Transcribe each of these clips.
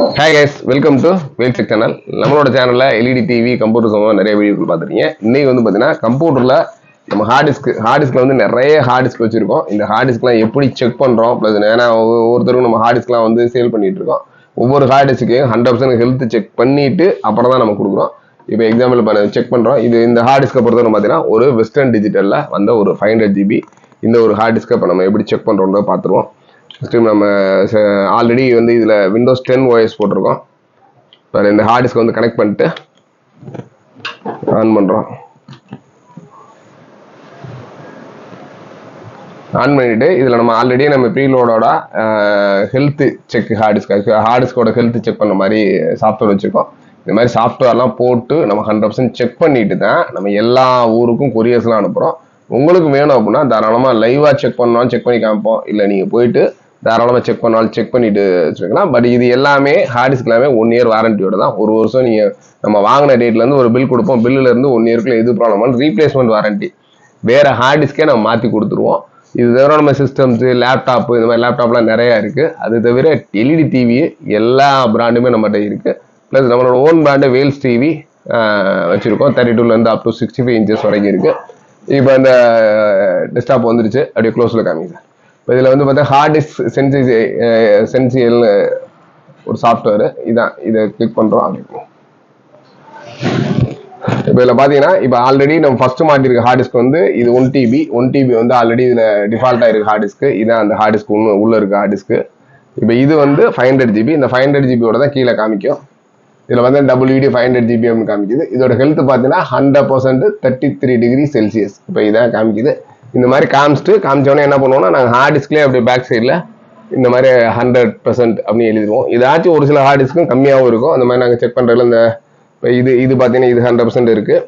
Hi guys, welcome to Vel Tech channel. நம்மளோட சேனலில் LED TV computer சம்பந்தமாக நிறைய வீடியோக்கள் பார்த்துருக்கீங்க. இன்றைக்கி வந்து பார்த்தீங்கன்னா கம்ப்யூட்டரில் நம்ம ஹார்ட் டிஸ்கில் வந்து நிறைய ஹார்ட் டிஸ்க் வச்சுருக்கோம். இந்த ஹார்ட் டிஸ்க்லாம் எப்படி செக் பண்ணுறோம், ப்ளஸ் ஏன்னா ஒவ்வொருத்தருக்கும் நம்ம ஹார்ட் டிஸ்க்லாம் வந்து சேல் பண்ணிகிட்டு இருக்கோம். ஒவ்வொரு ஹார்ட் டிஸ்க்கு 100% ஹெல்த் செக் பண்ணிவிட்டு அப்புறம் தான் நம்ம கொடுக்குறோம். இப்போ எக்ஸாம்பிள் செக் பண்ணுறோம். இந்த ஹார்ட் டிஸ்கை பொறுத்தவரை பார்த்தீங்கன்னா ஒரு வெஸ்டர்ன் டிஜிட்டலில் வந்த ஒரு 500 GB இந்த ஒரு ஹார்ட் டிஸ்கை இப்போ நம்ம எப்படி செக் பண்ணுறோன்றதை பார்த்துருவோம். ஃபஸ்ட்டு நம்ம ஆல்ரெடி வந்து இதில் விண்டோஸ் 10 OS போட்டிருக்கோம். இப்போ இந்த ஹார்ட் டிஸ்க் வந்து கனெக்ட் பண்ணிட்டு ஆன் பண்ணுறோம். ஆன் பண்ணிவிட்டு இதில் நம்ம ஆல்ரெடி நம்ம ப்ரீலோடோட ஹெல்த்து செக் ஹார்ட் டிஸ்கோட ஹெல்த் செக் பண்ண மாதிரி சாஃப்ட்வேர் வச்சுருக்கோம். இந்த மாதிரி சாஃப்ட்வேர்லாம் போட்டு நம்ம 100% செக் பண்ணிட்டு தான் நம்ம எல்லா ஊருக்கும் கொரியர்ஸ்லாம் அனுப்புகிறோம். உங்களுக்கு வேணும் அப்படின்னா தாராளமாக லைவாக செக் பண்ணாலும் செக் பண்ணி காமிப்போம். இல்லை நீங்கள் போயிட்டு தாராளமாக செக் பண்ணாலும் செக் பண்ணிட்டு வச்சுக்கலாம். பட் இது எல்லாமே ஹார்ட் டிஸ்க் எல்லாமே 1 இயர் வாரண்டியோட தான். ஒரு வருஷம் நீங்கள் நம்ம வாங்கின டேட்லேருந்து ஒரு பில் கொடுப்போம். பில்லுலேருந்து 1 இயருக்குள்ள எது ப்ராப்ளம் ரீப்ளேஸ்மெண்ட் வாரண்டி வேறு ஹார்ட் டிஸ்கே நம்ம மாற்றி கொடுத்துருவோம். இது தவிர நம்ம சிஸ்டம்ஸு லேப்டாப்பு இந்த மாதிரி லேப்டாப்லாம் நிறையா இருக்குது. அது தவிர எல்இடி டிவி எல்லா பிராண்டுமே நம்மகிட்ட இருக்குது. ப்ளஸ் நம்மளோட ஓன் பிராண்டு வேல்ஸ் டிவி வச்சுருக்கோம். 32லேருந்து அப் டு 65 inches வரைக்கும் இருக்குது. இப்போ இந்த டெஸ்க்டாப் வந்துருச்சு. அப்படியே க்ளோஸில் காமிங்க. இப்போ இதில் வந்து பார்த்தா ஹார்ட் டிஸ்க் சென்சியல்னு ஒரு சாஃப்ட்வேர் இதான். இதை கிளிக் பண்ணுறோம். இப்போ இதில் பார்த்தீங்கன்னா இப்போ ஆல்ரெடி நம்ம ஃபஸ்ட்டு மாட்டிருக்க ஹார்ட் டிஸ்க் வந்து இது 1 TB வந்து ஆல்ரெடி இதில் டிஃபால்ட்டாக இருக்குது ஹார்ட் டிஸ்க்கு. இதான் அந்த ஹார்ட் டிஸ்க் உள்ளே இருக்க ஹார்ட் டிஸ்க்கு. இப்போ இது வந்து 500 GB. இந்த 500 GB தான் கீழே காமிக்கும். இதில் வந்து WD 500 GB அப்படின்னு காமிக்குது. இதோட ஹெல்த் பார்த்தீங்கன்னா 100% 33 degree Celsius. இப்போ இதான் காமிக்குது. இந்த மாதிரி காமிச்சோடனே என்ன பண்ணுவோம்னா நாங்கள் ஹார்ட் டிஸ்க்லேயே அப்படியே பேக் சைடில் இந்த மாதிரி 100% அப்படின்னு எழுதிடுவோம். இதாச்சும் ஒரு சில ஹார்ட் டிஸ்க்கும் கம்மியாகவும் இருக்கும். அந்த மாதிரி நாங்கள் செக் பண்ணுறதுல இந்த இப்போ இது பார்த்தீங்கன்னா இது 100% இருக்குது.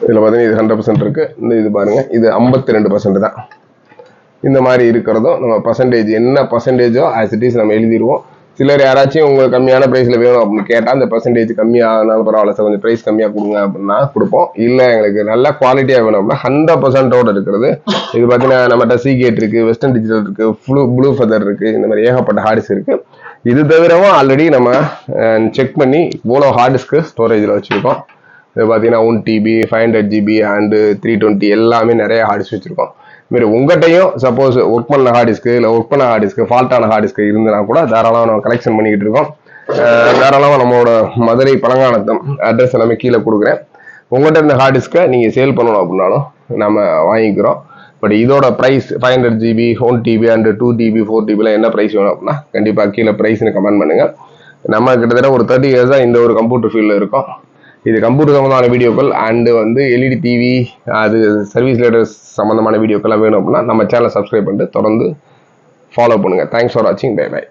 இதில் பார்த்தீங்கன்னா இது 100% இருக்குது. இது பாருங்கள், இது 52% தான். இந்த மாதிரி இருக்கிறதும் நம்ம பர்சன்டேஜ் என்ன பர்சன்டேஜோ ஆஸ் இட் இஸ் நம்ம எழுதிடுவோம். சிலர் யாராச்சும் உங்களுக்கு கம்மியான ப்ரைஸில் வேணும் அப்படின்னு கேட்டால் அந்த பர்சன்டேஜ் கம்மியானாலும் பரவாயில்ல சார், கொஞ்சம் ப்ரைஸ் கம்மியாக கொடுங்க அப்படின்னா கொடுப்போம். இல்லை எங்களுக்கு நல்ல குவாலிட்டியாக வேணும் அப்படின்னா 100% இருக்கிறது. இது பார்த்தீங்கன்னா நம்மகிட்ட சீகேட் இருக்குது, வெஸ்டர்ன் டிஜிட்டல் இருக்குது, ப்ளூ ஃபெதர் இருக்குது. இந்த மாதிரி ஏகப்பட்ட ஹார்ட் டிஸ்க் இருக்குது. இது தவிரவும் ஆல்ரெடி நம்ம செக் பண்ணி இவ்வளோ ஹார்ட் டிஸ்க்கு ஸ்டோரேஜில் வச்சுருக்கோம். இது பார்த்தீங்கன்னா 1 TB 500 GB அண்டு 320 எல்லாமே நிறைய ஹார்ட் டிஸ்க் வச்சுருக்கோம். இதுமாரி உங்கள்கிட்டையும் சப்போஸ் ஒர்க் பண்ண ஹார்ட் டிஸ்க்கு இல்லை ஒர்க் பண்ண ஹார்ட் டிஸ்க்கு ஃபால்ட்டான ஹார்ட் டிஸ்க்கு இருந்தனா கூட தாராளமாக நம்ம கலெக்ஷன் பண்ணிக்கிட்டு இருக்கோம். தாராளமாக நம்மளோட மதுரை பழங்கானத்தம் அட்ரஸ் எல்லாமே கீழே கொடுக்குறேன். உங்கள்கிட்ட இருந்த ஹார்ட் டிஸ்க்கை நீங்கள் சேல் பண்ணணும் அப்படின்னாலும் நம்ம வாங்கிக்கிறோம். பட் இதோட price 500 GB 1 TB and 2 TB 4 TBலாம் என்ன ப்ரைஸ் வேணும் அப்படின்னா கண்டிப்பாக கீழே ப்ரைஸ்னு கமெண்ட் பண்ணுங்கள். நம்ம கிட்டத்தட்ட ஒரு 30 years இந்த ஒரு கம்ப்யூட்டர் ஃபீல்டில் இருக்கோம். இது கம்ப்யூட்டர் சம்மந்தமான வீடியோக்கள் அண்டு வந்து எல்இடி டிவி அது சர்வீஸ் ரிலேட்டட் சம்மந்தமான வீடியோக்கெல்லாம் வேணும் அப்படின்னா நம்ம சேனலை சப்ஸ்கிரைப் பண்ணிட்டு தொடர்ந்து ஃபாலோ பண்ணுங்கள். தேங்க்ஸ் ஃபார் வாட்சிங். Bye by.